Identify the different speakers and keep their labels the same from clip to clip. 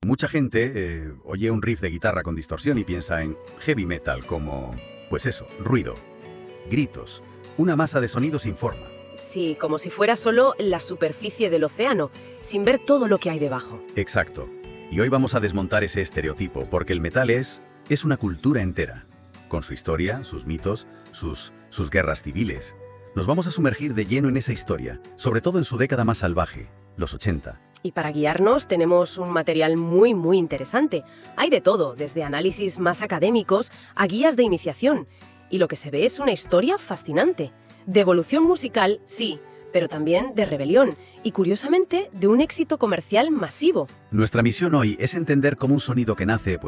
Speaker 1: Mucha gente oye un riff de guitarra con distorsión y piensa en heavy metal como, pues eso, ruido, gritos, una masa de sonido sin forma.
Speaker 2: Sí, como si fuera solo la superficie del océano, sin ver todo lo que hay debajo.
Speaker 1: Exacto. Y hoy vamos a desmontar ese estereotipo, porque el metal es una cultura entera, con su historia, sus mitos, sus guerras civiles. Nos vamos a sumergir de lleno en esa historia, sobre todo en su década más salvaje, los 80.
Speaker 2: Y para guiarnos tenemos un material muy interesante. Hay de todo, desde análisis más académicos a guías de iniciación. Y lo que se ve es una historia fascinante. De evolución musical, sí, pero también de rebelión y, curiosamente, de un éxito comercial masivo.
Speaker 1: Nuestra misión hoy es entender cómo un sonido que nace,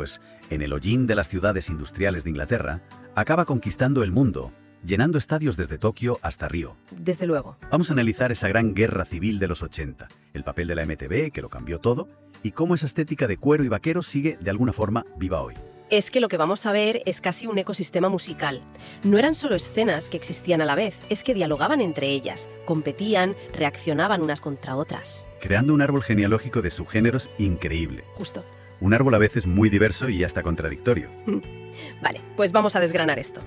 Speaker 1: en el hollín de las ciudades industriales de Inglaterra, acaba conquistando el mundo, llenando estadios desde Tokio hasta Río.
Speaker 2: Desde luego.
Speaker 1: Vamos a analizar esa gran guerra civil de los 80, el papel de la MTV, que lo cambió todo, y cómo esa estética de cuero y vaqueros sigue, de alguna forma, viva hoy.
Speaker 2: Es que lo que vamos a ver es casi un ecosistema musical. No eran solo escenas que existían a la vez, es que dialogaban entre ellas, competían, reaccionaban unas contra otras.
Speaker 1: Creando un árbol genealógico de subgéneros increíble.
Speaker 2: Justo.
Speaker 1: Un árbol a veces muy diverso y hasta contradictorio.
Speaker 2: Vale, pues vamos a desgranar esto.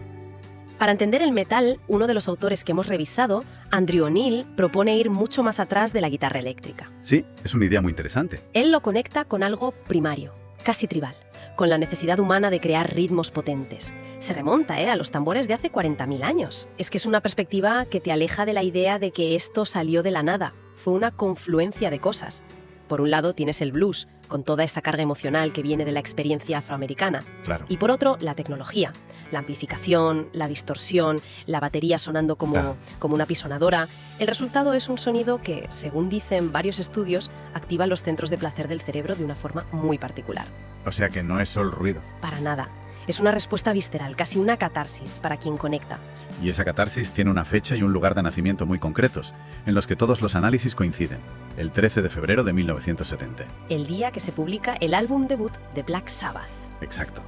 Speaker 2: Para entender el metal, uno de los autores que hemos revisado, Andrew O'Neill, propone ir mucho más atrás de la guitarra eléctrica.
Speaker 1: Sí, es una idea muy interesante.
Speaker 2: Él lo conecta con algo primario, casi tribal, con la necesidad humana de crear ritmos potentes. Se remonta a los tambores de hace 40.000 años. Es que es una perspectiva que te aleja de la idea de que esto salió de la nada. Fue una confluencia de cosas. Por un lado tienes el blues, con toda esa carga emocional que viene de la experiencia afroamericana.
Speaker 1: Claro.
Speaker 2: Y por otro, la tecnología, la amplificación, la distorsión, la batería sonando como una pisonadora. El resultado es un sonido que, según dicen varios estudios, activa los centros de placer del cerebro de una forma muy particular.
Speaker 1: O sea que no es solo ruido.
Speaker 2: Para nada. Es una respuesta visceral, casi una catarsis para quien conecta.
Speaker 1: Y esa catarsis tiene una fecha y un lugar de nacimiento muy concretos, en los que todos los análisis coinciden. El 13 de febrero de 1970.
Speaker 2: El día que se publica el álbum debut de Black Sabbath.
Speaker 1: Exacto.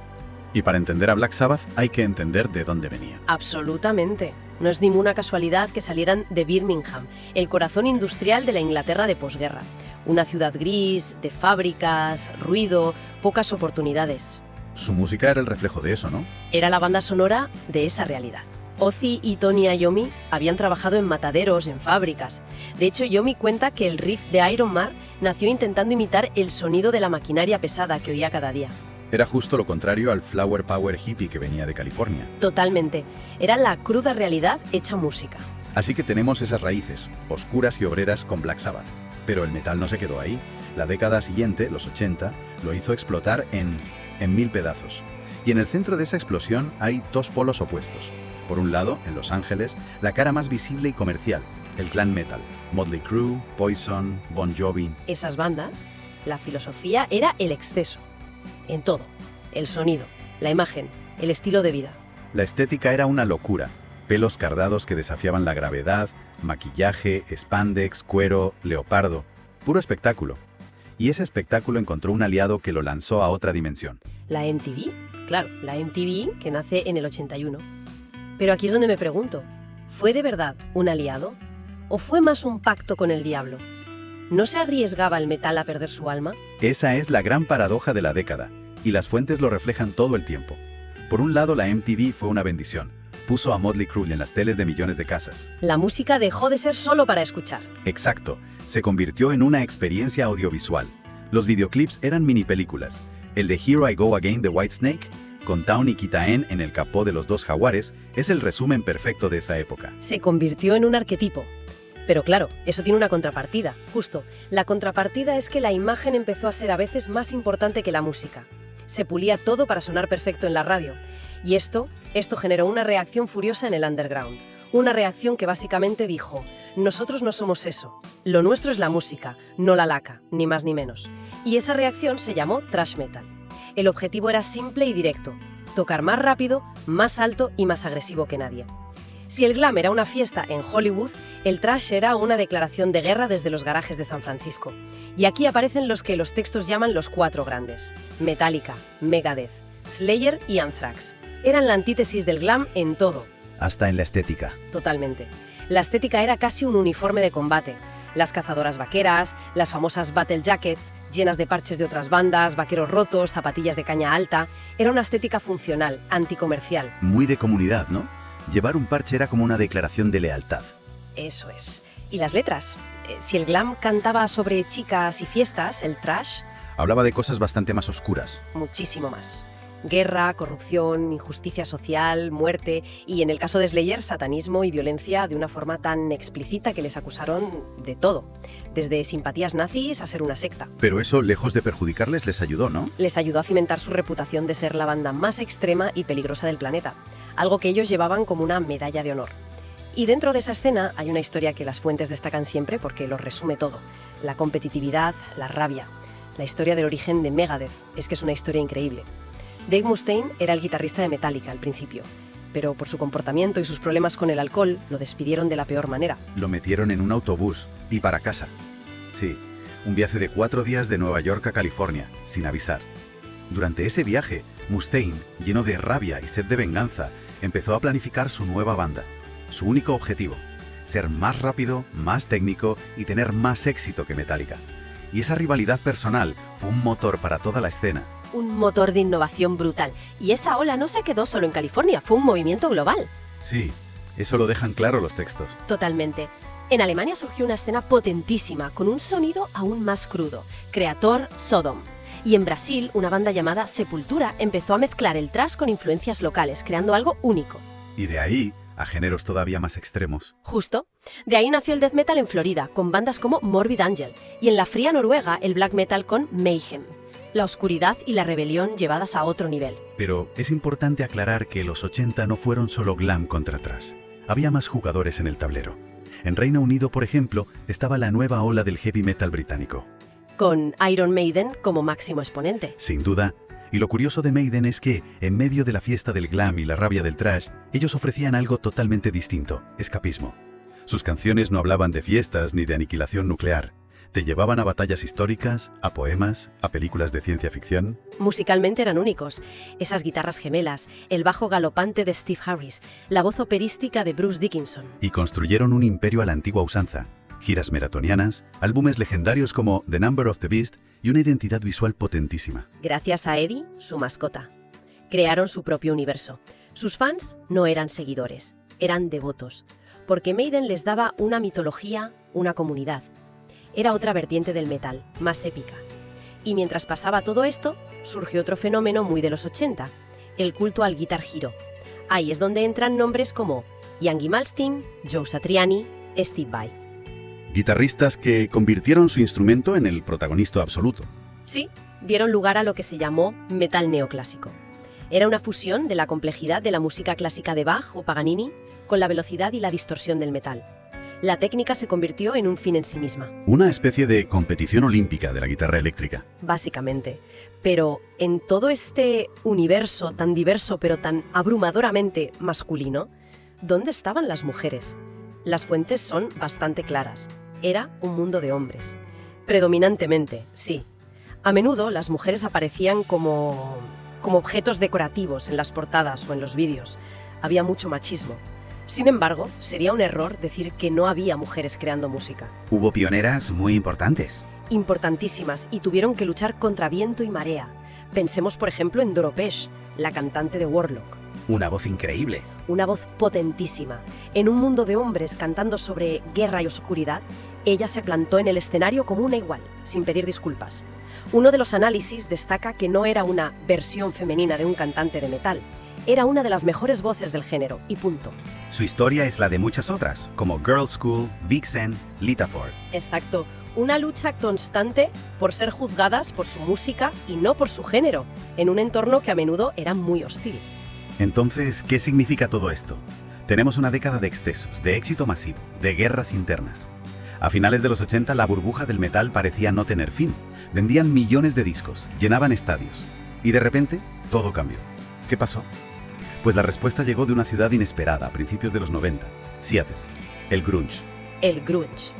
Speaker 1: Y para entender a Black Sabbath hay que entender de dónde venía.
Speaker 2: Absolutamente. No es ninguna casualidad que salieran de Birmingham, el corazón industrial de la Inglaterra de posguerra. Una ciudad gris, de fábricas, ruido, pocas oportunidades.
Speaker 1: Su música era el reflejo de eso, ¿no?
Speaker 2: Era la banda sonora de esa realidad. Ozzy y Tony Iommi habían trabajado en mataderos, en fábricas. De hecho, Iommi cuenta que el riff de Iron Man nació intentando imitar el sonido de la maquinaria pesada que oía cada día.
Speaker 1: Era justo lo contrario al flower power hippie que venía de California.
Speaker 2: Totalmente. Era la cruda realidad hecha música.
Speaker 1: Así que tenemos esas raíces, oscuras y obreras con Black Sabbath. Pero el metal no se quedó ahí. La década siguiente, los 80, lo hizo explotar en 1000 pedazos. Y en el centro de esa explosión hay dos polos opuestos. Por un lado, en Los Ángeles, la cara más visible y comercial, el glam metal. Motley Crue, Poison, Bon Jovi.
Speaker 2: Esas bandas, la filosofía era el exceso. En todo. El sonido, la imagen, el estilo de vida.
Speaker 1: La estética era una locura. Pelos cardados que desafiaban la gravedad, maquillaje, spandex, cuero, leopardo. Puro espectáculo. Y ese espectáculo encontró un aliado que lo lanzó a otra dimensión.
Speaker 2: La MTV, claro, la MTV que nace en el 81. Pero aquí es donde me pregunto, ¿fue de verdad un aliado? ¿O fue más un pacto con el diablo? ¿No se arriesgaba el metal a perder su alma?
Speaker 1: Esa es la gran paradoja de la década, y las fuentes lo reflejan todo el tiempo. Por un lado, la MTV fue una bendición. Puso a Motley Crue en las teles de millones de casas.
Speaker 2: La música dejó de ser solo para escuchar.
Speaker 1: Exacto, se convirtió en una experiencia audiovisual. Los videoclips eran mini películas. El de Here I Go Again de Whitesnake, con Tawny Kitaen en el capó de los dos jaguares, es el resumen perfecto de esa época.
Speaker 2: Se convirtió en un arquetipo. Pero claro, eso tiene una contrapartida, justo. La contrapartida es que la imagen empezó a ser a veces más importante que la música. Se pulía todo para sonar perfecto en la radio. Y esto generó una reacción furiosa en el underground. Una reacción que básicamente dijo, nosotros no somos eso. Lo nuestro es la música, no la laca, ni más ni menos. Y esa reacción se llamó thrash metal. El objetivo era simple y directo. Tocar más rápido, más alto y más agresivo que nadie. Si el glam era una fiesta en Hollywood, el thrash era una declaración de guerra desde los garajes de San Francisco. Y aquí aparecen los que los textos llaman los cuatro grandes: Metallica, Megadeth, Slayer y Anthrax. Eran la antítesis del glam en todo.
Speaker 1: Hasta en la estética.
Speaker 2: Totalmente. La estética era casi un uniforme de combate. Las cazadoras vaqueras, las famosas battle jackets, llenas de parches de otras bandas, vaqueros rotos, zapatillas de caña alta. Era una estética funcional, anticomercial.
Speaker 1: Muy de comunidad, ¿no? Llevar un parche era como una declaración de lealtad.
Speaker 2: Eso es. ¿Y las letras? Si el glam cantaba sobre chicas y fiestas, el thrash,
Speaker 1: Hablaba de cosas bastante más oscuras.
Speaker 2: muchísimo más. Guerra, corrupción, injusticia social, muerte y, en el caso de Slayer, satanismo y violencia de una forma tan explícita que les acusaron de todo, desde simpatías nazis a ser una secta.
Speaker 1: Pero eso, lejos de perjudicarles, les ayudó, ¿no?
Speaker 2: Les ayudó a cimentar su reputación de ser la banda más extrema y peligrosa del planeta, algo que ellos llevaban como una medalla de honor. Y dentro de esa escena hay una historia que las fuentes destacan siempre porque lo resume todo: la competitividad, la rabia. La historia del origen de Megadeth es que es una historia increíble. Dave Mustaine era el guitarrista de Metallica al principio, pero por su comportamiento y sus problemas con el alcohol lo despidieron de la peor manera.
Speaker 1: Lo metieron en un autobús y para casa. Sí, un viaje de 4 días de Nueva York a California, sin avisar. Durante ese viaje, Mustaine, lleno de rabia y sed de venganza, empezó a planificar su nueva banda. Su único objetivo: ser más rápido, más técnico y tener más éxito que Metallica. Y esa rivalidad personal fue un motor para toda la escena.
Speaker 2: Un motor de innovación brutal. Y esa ola no se quedó solo en California, fue un movimiento global.
Speaker 1: Sí, eso lo dejan claro los textos.
Speaker 2: Totalmente. En Alemania surgió una escena potentísima, con un sonido aún más crudo: Creator, Sodom. Y en Brasil, una banda llamada Sepultura empezó a mezclar el thrash con influencias locales, creando algo único.
Speaker 1: Y de ahí a géneros todavía más extremos.
Speaker 2: Justo. De ahí nació el death metal en Florida, con bandas como Morbid Angel, y en la fría Noruega el black metal con Mayhem. La oscuridad y la rebelión llevadas a otro nivel.
Speaker 1: Pero es importante aclarar que los 80 no fueron solo glam contra thrash. Había más jugadores en el tablero. En Reino Unido, por ejemplo, estaba la nueva ola del heavy metal británico.
Speaker 2: Con Iron Maiden como máximo exponente.
Speaker 1: Sin duda. Y lo curioso de Maiden es que, en medio de la fiesta del glam y la rabia del thrash, ellos ofrecían algo totalmente distinto: escapismo. Sus canciones no hablaban de fiestas ni de aniquilación nuclear. Te llevaban a batallas históricas, a poemas, a películas de ciencia ficción.
Speaker 2: Musicalmente eran únicos. Esas guitarras gemelas, el bajo galopante de Steve Harris, la voz operística de Bruce Dickinson.
Speaker 1: Y construyeron un imperio a la antigua usanza. Giras maratonianas, álbumes legendarios como The Number of the Beast y una identidad visual potentísima.
Speaker 2: Gracias a Eddie, su mascota. Crearon su propio universo. Sus fans no eran seguidores, eran devotos, porque Maiden les daba una mitología, una comunidad. Era otra vertiente del metal, más épica. Y mientras pasaba todo esto, surgió otro fenómeno muy de los 80, el culto al Guitar Hero. Ahí es donde entran nombres como Yngwie Malmsteen, Joe Satriani, Steve Vai.
Speaker 1: Guitarristas que convirtieron su instrumento en el protagonista absoluto.
Speaker 2: Sí, dieron lugar a lo que se llamó metal neoclásico. Era una fusión de la complejidad de la música clásica de Bach o Paganini con la velocidad y la distorsión del metal. La técnica se convirtió en un fin en sí misma.
Speaker 1: Una especie de competición olímpica de la guitarra eléctrica.
Speaker 2: Básicamente. Pero en todo este universo tan diverso pero tan abrumadoramente masculino, ¿dónde estaban las mujeres? Las fuentes son bastante claras. Era un mundo de hombres. Predominantemente, sí. A menudo las mujeres aparecían como objetos decorativos en las portadas o en los vídeos. Había mucho machismo. Sin embargo, sería un error decir que no había mujeres creando música.
Speaker 3: Hubo pioneras muy importantes.
Speaker 2: Importantísimas, y tuvieron que luchar contra viento y marea. Pensemos, por ejemplo, en Doro Pesch, la cantante de Warlock.
Speaker 3: Una voz increíble.
Speaker 2: Una voz potentísima. En un mundo de hombres cantando sobre guerra y oscuridad, ella se plantó en el escenario como una igual, sin pedir disculpas. Uno de los análisis destaca que no era una versión femenina de un cantante de metal. Era una de las mejores voces del género, y punto.
Speaker 3: Su historia es la de muchas otras, como Girls' School, Vixen, Lita Ford.
Speaker 2: Exacto. Una lucha constante por ser juzgadas por su música y no por su género, en un entorno que a menudo era muy hostil.
Speaker 1: Entonces, ¿qué significa todo esto? Tenemos una década de excesos, de éxito masivo, de guerras internas. A finales de los 80 la burbuja del metal parecía no tener fin. Vendían millones de discos, llenaban estadios. Y de repente, todo cambió. ¿Qué pasó? Pues la respuesta llegó de una ciudad inesperada a principios de los 90, Seattle, el grunge.
Speaker 2: El grunge.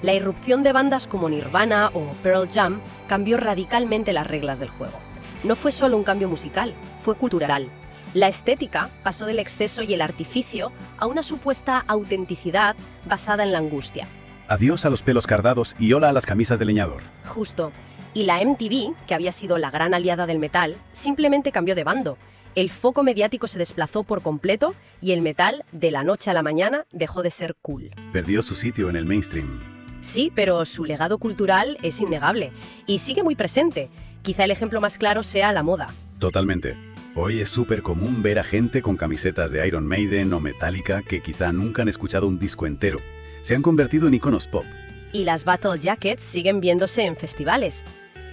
Speaker 2: La irrupción de bandas como Nirvana o Pearl Jam cambió radicalmente las reglas del juego. No fue solo un cambio musical, fue cultural. La estética pasó del exceso y el artificio a una supuesta autenticidad basada en la angustia.
Speaker 1: Adiós a los pelos cardados y hola a las camisas de leñador.
Speaker 2: Justo. Y la MTV, que había sido la gran aliada del metal, simplemente cambió de bando. El foco mediático se desplazó por completo y el metal, de la noche a la mañana, dejó de ser cool.
Speaker 1: Perdió su sitio en el mainstream.
Speaker 2: Sí, pero su legado cultural es innegable y sigue muy presente. Quizá el ejemplo más claro sea la moda.
Speaker 1: Totalmente. Hoy es súper común ver a gente con camisetas de Iron Maiden o Metallica que quizá nunca han escuchado un disco entero. Se han convertido en iconos pop.
Speaker 2: Y las battle jackets siguen viéndose en festivales.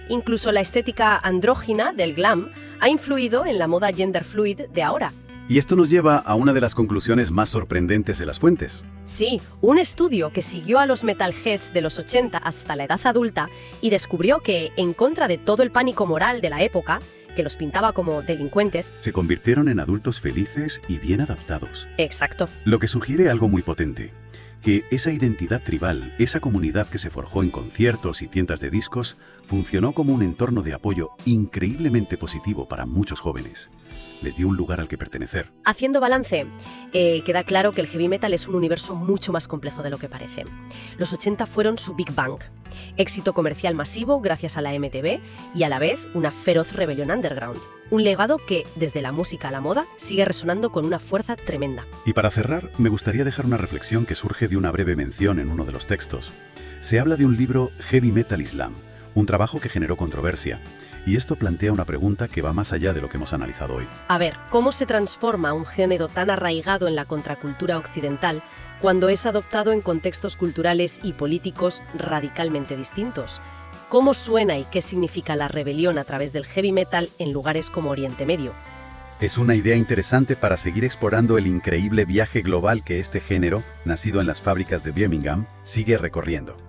Speaker 2: Incluso la estética andrógina del glam ha influido en la moda gender fluid de ahora.
Speaker 1: Y esto nos lleva a una de las conclusiones más sorprendentes de las fuentes.
Speaker 2: Sí, un estudio que siguió a los metalheads de los 80 hasta la edad adulta y descubrió que, en contra de todo el pánico moral de la época, que los pintaba como delincuentes.
Speaker 1: Se convirtieron en adultos felices y bien adaptados.
Speaker 2: Exacto.
Speaker 1: Lo que sugiere algo muy potente. Que esa identidad tribal, esa comunidad que se forjó en conciertos y tiendas de discos, funcionó como un entorno de apoyo increíblemente positivo para muchos jóvenes. Les dio un lugar al que pertenecer.
Speaker 2: Haciendo balance, queda claro que el heavy metal es un universo mucho más complejo de lo que parece. Los 80 fueron su Big Bang. Éxito comercial masivo gracias a la MTV y a la vez una feroz rebelión underground. Un legado que, desde la música a la moda, sigue resonando con una fuerza tremenda.
Speaker 1: Y para cerrar, me gustaría dejar una reflexión que surge de una breve mención en uno de los textos. Se habla de un libro Heavy Metal Islam, un trabajo que generó controversia. Y esto plantea una pregunta que va más allá de lo que hemos analizado hoy.
Speaker 2: A ver, ¿cómo se transforma un género tan arraigado en la contracultura occidental cuando es adoptado en contextos culturales y políticos radicalmente distintos? ¿Cómo suena y qué significa la rebelión a través del heavy metal en lugares como Oriente Medio?
Speaker 1: Es una idea interesante para seguir explorando el increíble viaje global que este género, nacido en las fábricas de Birmingham, sigue recorriendo.